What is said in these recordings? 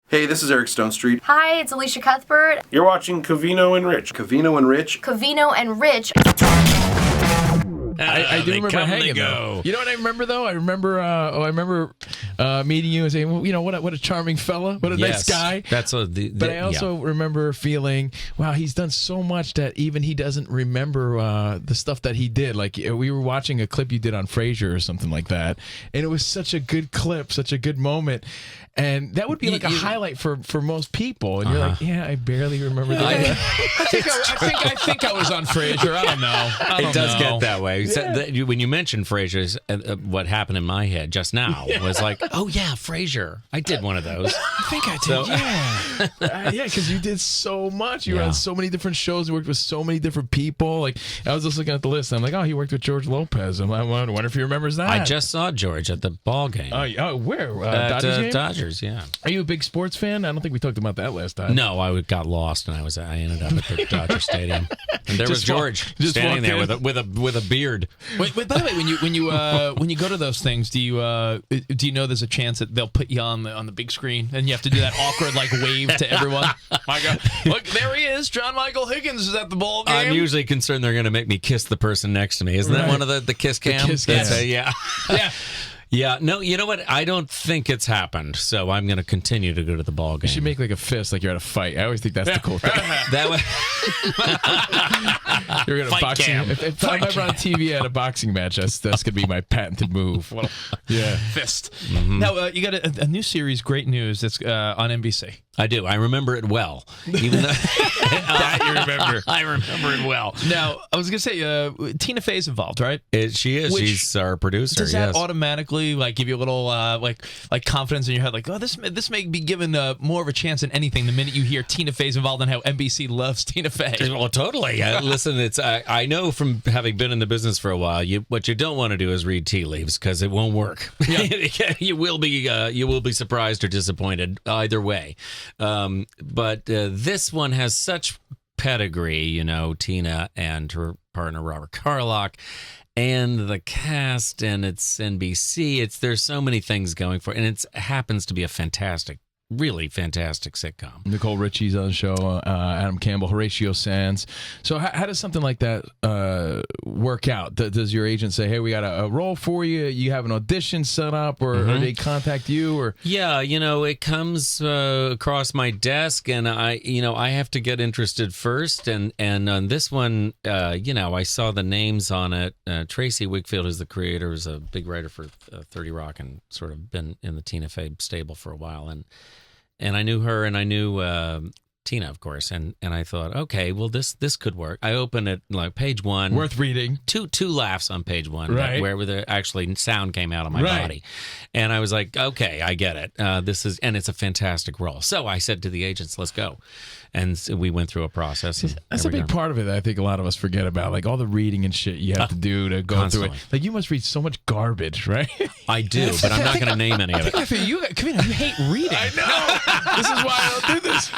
Hey, this is Eric Stonestreet. Hi, it's Alicia Cuthbert. You're watching Covino and Rich. Covino and Rich. Covino and Rich. I do remember hanging though. You know what I remember though? I remember meeting you and saying, well, you know, what a charming fella, what a nice guy. That's but I also remember feeling, wow, he's done so much that even he doesn't remember the stuff that he did. Like we were watching a clip you did on Frasier or something like that, and it was such a good clip, such a good moment. And that would be like a highlight for most people. And you're like, yeah, I barely remember that. I think I was on Frasier. I don't know. It does get that way. Yeah. When you mentioned Frasier, what happened in my head just now was like, oh yeah, Frasier. I did one of those. I think I did. Yeah, because you did so much. You were on so many different shows. You worked with so many different people. Like I was just looking at the list. And I'm like, oh, he worked with George Lopez. I wonder if he remembers that. I just saw George at the ball game. Oh, where? Dodgers game? Dodgers. Yeah. Are you a big sports fan? I don't think we talked about that last time. No, I got lost and I ended up at the Dodger Stadium. And there was George standing there with a beard. Wait, by the way, when you go to those things, do you know there's a chance that they'll put you on the big screen and you have to do that awkward like wave to everyone? My God, look, there he is. John Michael Higgins is at the ball game. I'm usually concerned they're going to make me kiss the person next to me. Isn't that one of the kiss cam? The kiss cam. Yeah. Yeah, no, you know what? I don't think it's happened, so I'm going to continue to go to the ball game. You should make like a fist, like you're at a fight. I always think that's the cool thing. You're going to boxing. If I'm ever on TV at a boxing match, that's going to be my patented move. Fist. Mm-hmm. Now you got a new series, Great News, that's on NBC. I do. I remember it well. Even though that you remember. I remember it well. Now, I was going to say, Tina Fey's involved, right? She is. She's our producer. Does that automatically like give you a little like confidence in your head? Like, oh, this may be given more of a chance than anything the minute you hear Tina Fey's involved and how NBC loves Tina Fey. Well, totally. Listen, it's I know from having been in the business for a while, what you don't want to do is read tea leaves because it won't work. Yeah. You will be surprised or disappointed either way. But this one has such pedigree, you know, Tina and her partner Robert Carlock and the cast, and it's NBC. There's so many things going for it, and it happens to be a really fantastic sitcom. Nicole Richie's on the show, Adam Campbell, Horatio Sands. So how does something like that work out? Does your agent say, hey, we got a role for you, you have an audition set up, or they contact you? Or Yeah, you know, it comes across my desk, and I have to get interested first, and on this one, I saw the names on it. Tracy Wickfield is the creator, is a big writer for 30 Rock, and sort of been in the Tina Fey stable for a while, and I knew her, and I knew Tina, of course, and I thought, okay, well, this could work. I opened it, like, page one. Worth reading. Two laughs on page one, right, where the actually sound came out of my body. And I was like, okay, I get it. And it's a fantastic role. So I said to the agents, let's go. And so we went through a process. That's a big part of it that I think a lot of us forget about, like all the reading and shit you have to do to go constantly through it. Like you must read so much garbage, right? I do, but I'm not going to name any of it. I think you hate reading. I know. This is why I don't do this.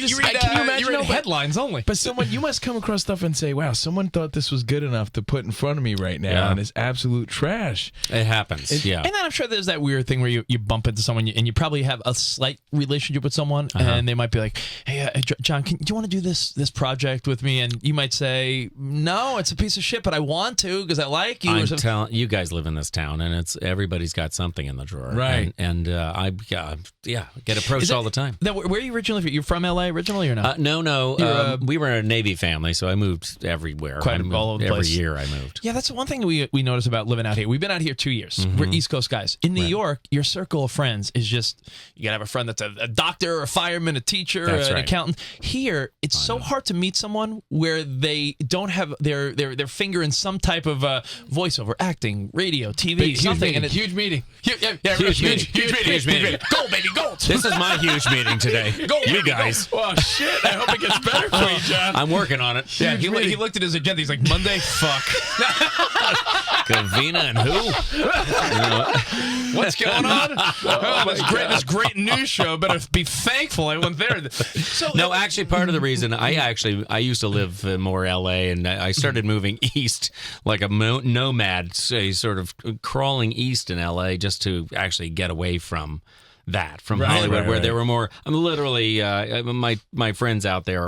You read headlines only. But you must come across stuff and say, wow, someone thought this was good enough to put in front of me right now, and it's absolute trash. It happens, And then I'm sure there's that weird thing where you bump into someone and you probably have a slight relationship with someone, and they might be like, hey, John, do you want to do this project with me? And you might say, no, it's a piece of shit, but I want to because I like you. I'm telling you, guys live in this town, and everybody's got something in the drawer, right? And I get approached all the time. Now, where are you originally from? You're from LA originally or not? No. We were a Navy family, so I moved everywhere. All over the every place. year I moved. Yeah, that's one thing we notice about living out here. We've been out here 2 years. We're East Coast guys. In New York, your circle of friends is just, you gotta have a friend that's a doctor, a fireman, a teacher, an accountant. Here, it's so hard to meet someone where they don't have their finger in some type of voiceover, acting, radio, TV, something. Huge meeting. Huge meeting. Go, baby, go. This is my huge meeting today. Go, you guys. Go. Oh, shit. I hope it gets better for you, John. I'm working on it. Yeah, he looked at his agenda. He's like, Monday? Fuck. Covino and who? What's going on? This great news show. Better be thankful I went there. So, no, actually, part of the reason I used to live in more LA, and I started moving east like a nomad, sort of crawling east in LA just to actually get away from that from Hollywood, where there were more. I'm literally my friends out there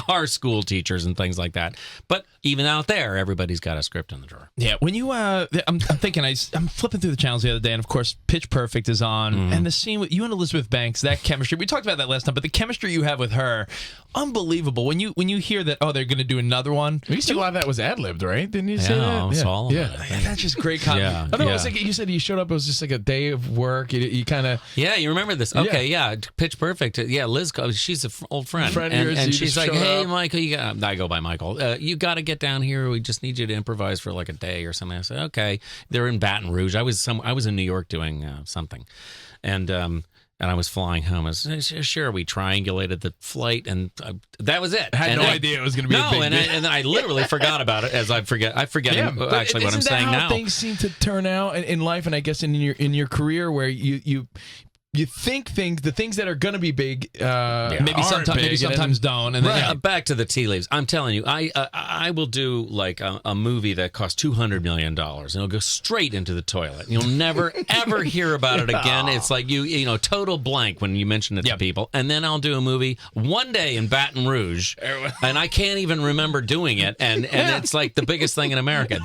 are school teachers and things like that. But even out there, everybody's got a script in the drawer. Yeah, when you, I'm thinking, I'm flipping through the channels the other day, and of course, Pitch Perfect is on, and the scene with you and Elizabeth Banks, that chemistry. We talked about that last time, but the chemistry you have with her, unbelievable. When you hear that, they're going to do another one. You said a lot of that was ad-libbed, right? Didn't you say that? It's all of it. That's just great content. I don't know. It was like you said you showed up. It was just like a day of work. You kind of. Yeah, you remember this? Okay, yeah. Pitch Perfect. Yeah, Liz. She's an old friend, and she's like, "Hey, Michael, I go by Michael. You got to get down here. We just need you to improvise for like a day or something." I said, "Okay." They're in Baton Rouge. I was in New York doing something, and I was flying home. I was sure we triangulated the flight, and that was it. I had no idea it was going to be a big deal. And I literally forgot about it as I forget actually what I'm saying now. Isn't that how things seem to turn out in life, and I guess in your career, where you think the things that are going to be big, maybe sometimes don't. And then back to the tea leaves. I'm telling you, I will do like a movie that costs $200 million, and it'll go straight into the toilet. You'll never ever hear about it again. It's like you total blank when you mention it to people. And then I'll do a movie one day in Baton Rouge, and I can't even remember doing it. And it's like the biggest thing in America.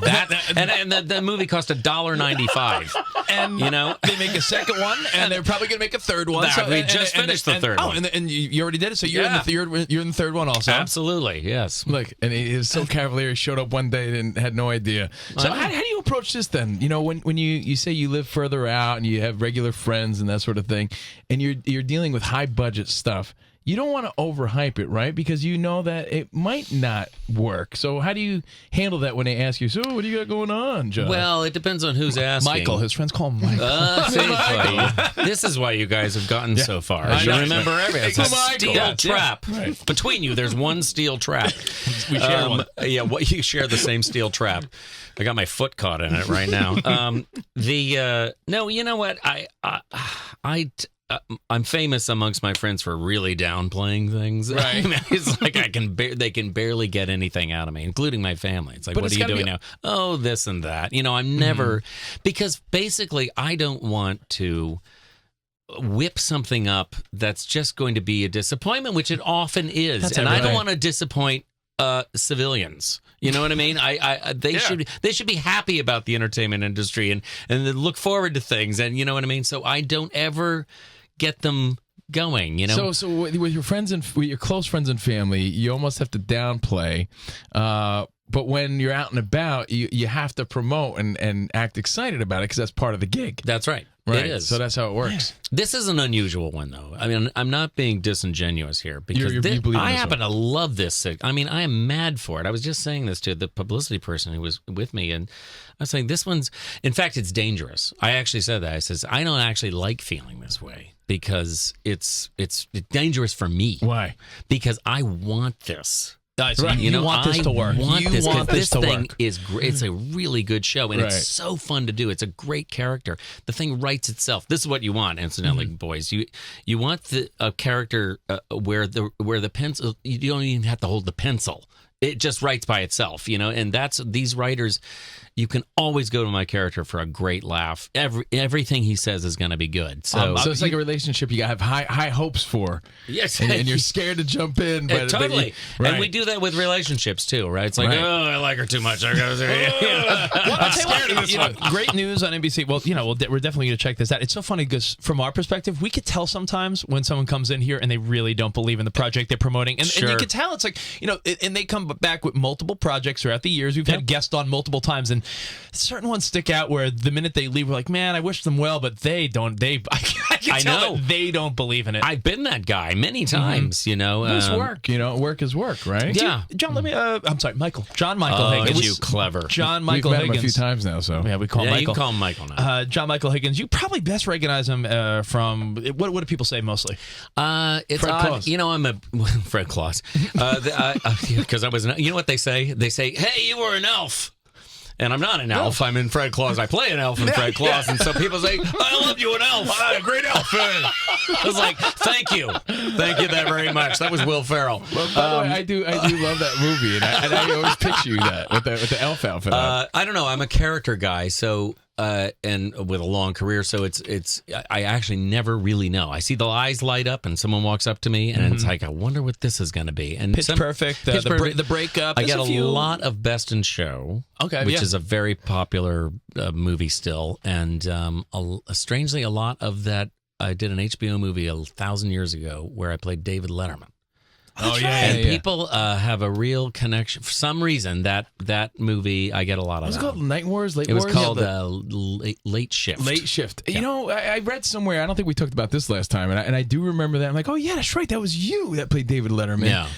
And the movie cost $1.95. And they make a second one, and they're probably going to make a third one. We just finished the third one. And you already did it, so you're in the third one also. Absolutely, yes. Look, and he was so cavalier. He showed up one day and had no idea. So how do you approach this then? When you say you live further out and you have regular friends and that sort of thing, and you're dealing with high budget stuff. You don't want to overhype it, right? Because you know that it might not work. So how do you handle that when they ask you, so what do you got going on, John? Well, it depends on who's asking. Michael. His friends call him Michael. This is why you guys have gotten so far. You remember everything. It's a steel trap. Yeah. Right. Between you, there's one steel trap. We share one. Yeah, you share the same steel trap. I got my foot caught in it right now. No, you know what? I'm famous amongst my friends for really downplaying things. Right. It's like they can barely get anything out of me, including my family. It's like, what are you doing now? Oh, this and that. I'm never, because basically I don't want to whip something up that's just going to be a disappointment, which it often is. I don't want to disappoint civilians. You know what I mean? They should be happy about the entertainment industry and look forward to things, and you know what I mean? So I don't ever get them going, So with your friends with your close friends and family, you almost have to downplay. But when you're out and about, you have to promote and act excited about it because that's part of the gig. That's right. Right. It is. So that's how it works. This is an unusual one, though. I mean, I'm not being disingenuous here because you believe I in this happen to love this. I mean, I am mad for it. I was just saying this to the publicity person who was with me, and I was saying this one's, in fact, it's dangerous. I actually said that. I says, I don't actually like feeling this way because it's dangerous for me. Why? Because I want this. Right. You want this to work. This thing is great. It's a really good show, and it's so fun to do. It's a great character. The thing writes itself. This is what you want, incidentally, boys. You want a character where the pencil. You don't even have to hold the pencil. It just writes by itself, and that's these writers. You can always go to my character for a great laugh. Everything he says is going to be good. So it's like a relationship you have high hopes for. Yes, and you're scared to jump in. But totally. And we do that with relationships too, right? It's like, I like her too much. I'm scared of this one. Great news on NBC. Well, we're definitely going to check this out. It's so funny because from our perspective, we could tell sometimes when someone comes in here and they really don't believe in the project they're promoting, and you can tell it's like and they come back with multiple projects throughout the years. We've had guests on multiple times, and certain ones stick out where the minute they leave, we're like, man, I wish them well, but they don't. I can tell that they don't believe in it. I've been that guy many times, It's work, work is work, right? Yeah. John, let me, I'm sorry, Michael. John Michael Higgins. You clever. John Michael Higgins. We've met him a few times now, so. Yeah, we call him Michael. You can call him Michael now. John Michael Higgins. You probably best recognize him from, what do people say mostly? It's Fred odd. Claus. I'm a Fred Claus. Because I was, you know what they say? They say, hey, you were an elf. And I'm not an elf. I'm in Fred Claus. I play an elf in Fred Claus. And so people say, I love you, an elf. I'm a great elf. I was like, thank you. Thank you that very much. That was Will Ferrell. Well, by the way, I do love that movie. And I always picture you that with the elf outfit. I don't know. I'm a character guy. So and with a long career, so I actually never really know. I see the eyes light up, and someone walks up to me, and it's like, I wonder what this is going to be. And Pitch Perfect, the breakup. I get a lot of Best in Show, which is a very popular movie still, and strangely, a lot of that. I did an HBO movie 1,000 years ago where I played David Letterman. Oh yeah, and people have a real connection for some reason. That movie, I get a lot of. Was it called Night Wars? Late It was Wars? called Late Shift. Late Shift. Yeah. You know, I read somewhere. I don't think we talked about this last time, and I do remember that. I'm like, oh yeah, that's right. That was you that played David Letterman. Yeah.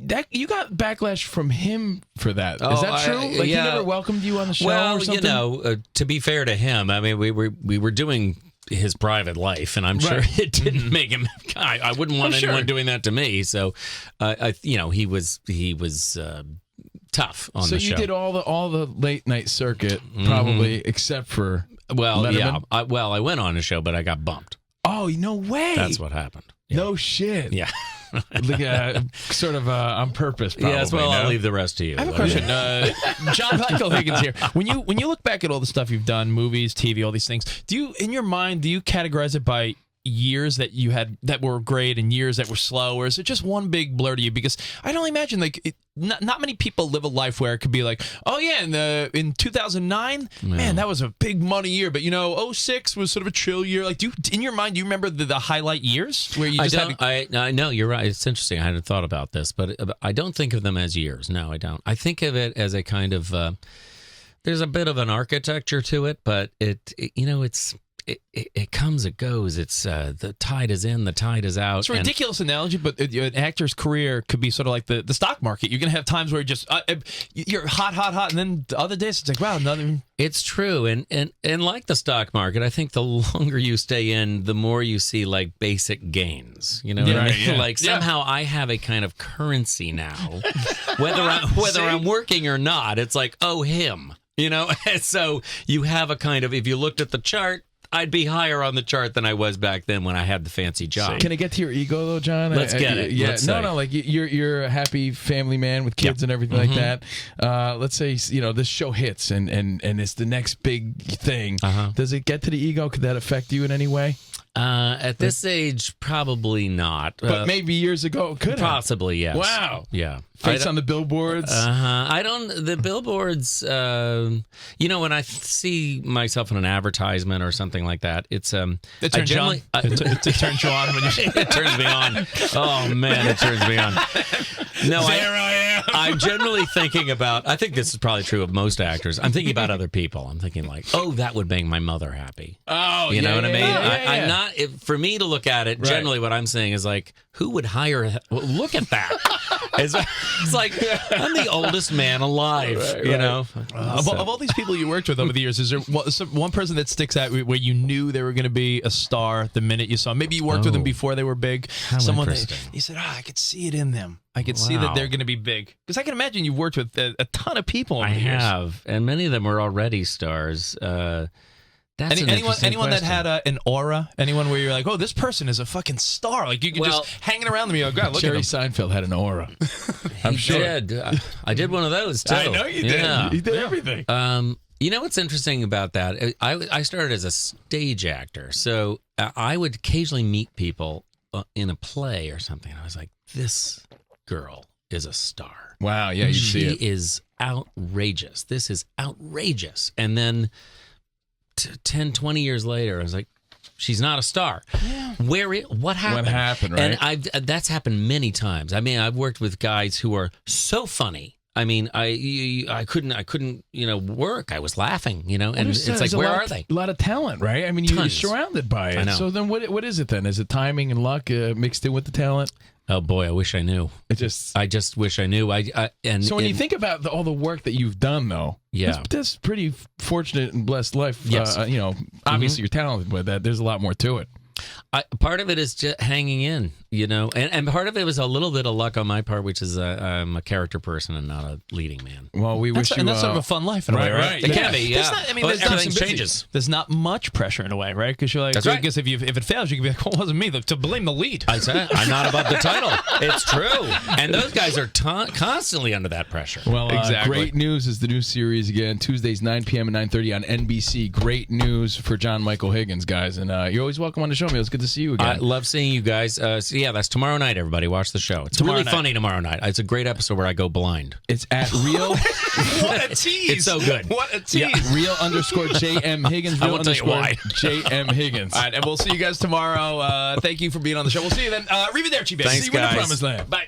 That you got backlash from him for that. Is that true? Like he never welcomed you on the show well, or something? to be fair to him, I mean, we were doing his private life, and I'm sure it didn't make him. I wouldn't want anyone doing that to me. So, he was tough on the show. So you did all the late night circuit, probably, except for Letterman? I went on a show, but I got bumped. Oh, no way! That's what happened. Yeah. No shit. Yeah. Sort of on purpose, probably. Yes, well, I'll leave the rest to you. I have a question. John Michael Higgins here. When you look back at all the stuff you've done, movies, TV, all these things, in your mind, categorize it by years that you had that were great and years that were slow, or is it just one big blur to you? Because I don't imagine not many people live a life where it could be like, oh yeah, in 2009, man, that was a big money year, but 06 was sort of a chill year. Like, in your mind, do you remember the highlight years where you just I know you're right. It's interesting. I hadn't thought about this, but I don't think of them as years. No, I don't. I think of it as a kind of there's a bit of an architecture to it, but it comes, it goes. It's the tide is in, the tide is out. It's a ridiculous analogy, but an actor's career could be sort of like the stock market. You're gonna have times where you're hot, and then the other days it's like, wow, another. It's true, and like the stock market, I think the longer you stay in, the more you see like basic gains. You know what I mean? Yeah. Like somehow I have a kind of currency now, whether I'm working or not. It's like, oh, him. And so you have a kind of, if you looked at the chart, I'd be higher on the chart than I was back then when I had the fancy job. Can I get to your ego though, John? Let's get it. Yeah, Let's no, like you're a happy family man with kids and everything like that. Let's say this show hits and it's the next big thing. Does it get to the ego? Could that affect you in any way? At this age, probably not. But maybe years ago, it could have. Possibly, yes. Wow. Yeah. Face on the billboards. I don't. The billboards. When I see myself in an advertisement or something like that, it's it turns you on. It turns you on when you. It turns me on. Oh man, it turns me on. No, there I am. I'm generally thinking about. I think this is probably true of most actors. I'm thinking about other people. I'm thinking like, oh, that would make my mother happy. Oh, you know what I mean? I'm yeah. not. For me to look at it, generally, what I'm saying is like, who would hire? Well, look at that. It's like I'm the oldest man alive, you know. Of all these people you worked with over the years, is there one person that sticks out where you knew they were going to be a star the minute you saw them? Maybe you worked with them before they were big. Someone that you said, I could see it in them. I could see that they're going to be big. Because I can imagine you've worked with a ton of people over the years. I have, and many of them are already stars. That's anyone that had an aura? Anyone where you're like, oh, this person is a fucking star? Like you could just hanging around them. You go, God, look Jerry at him. Seinfeld had an aura. I'm sure. I did one of those too. I know you did. Yeah. You did everything. You know what's interesting about that? I started as a stage actor, so I would occasionally meet people in a play or something. I was like, this girl is a star. Wow, yeah, you see it. She is outrageous. This is outrageous. And then 10, 20 years later, I was like, she's not a star. Yeah. What happened? What happened, right? And that's happened many times. I mean, I've worked with guys who are so funny. I mean, I couldn't, work. I was laughing, and it's like, where are they? A lot of talent, right? I mean, you're surrounded by it. I know. So then what is it then? Is it timing and luck mixed in with the talent? Oh boy, I wish I knew. I just wish I knew. So when you think about all the work that you've done, though, that's pretty fortunate and blessed life. Yes. Obviously you're talented with that. There's a lot more to it. Part of it is just hanging in, and part of it was a little bit of luck on my part, which is I'm a character person and not a leading man. Well, we wish you... And that's sort of a fun life in a way, right? It can be, yeah. Everything changes. There's not much pressure in a way, right? Because you're like, that's right. I guess if it fails, you can be like, well, it wasn't me to blame the lead. I'm not above the title. It's true. And those guys are constantly under that pressure. Well, Great News is the new series again, Tuesdays, 9 p.m. and 9:30 on NBC. Great news for John Michael Higgins, guys. And you're always welcome on the show, man. It's good to see you again. I love seeing you guys. So yeah, that's tomorrow night, everybody. Watch the show. It's really funny tomorrow night. It's a great episode where I go blind. It's at Real. What a tease. It's so good. What a tease. Yeah. Real _JM Higgins. I won't tell you why. JM Higgins. All right, and we'll see you guys tomorrow. Thank you for being on the show. We'll see you then. Arrivederci, baby. Thanks, see you in the guys. promised land. Bye.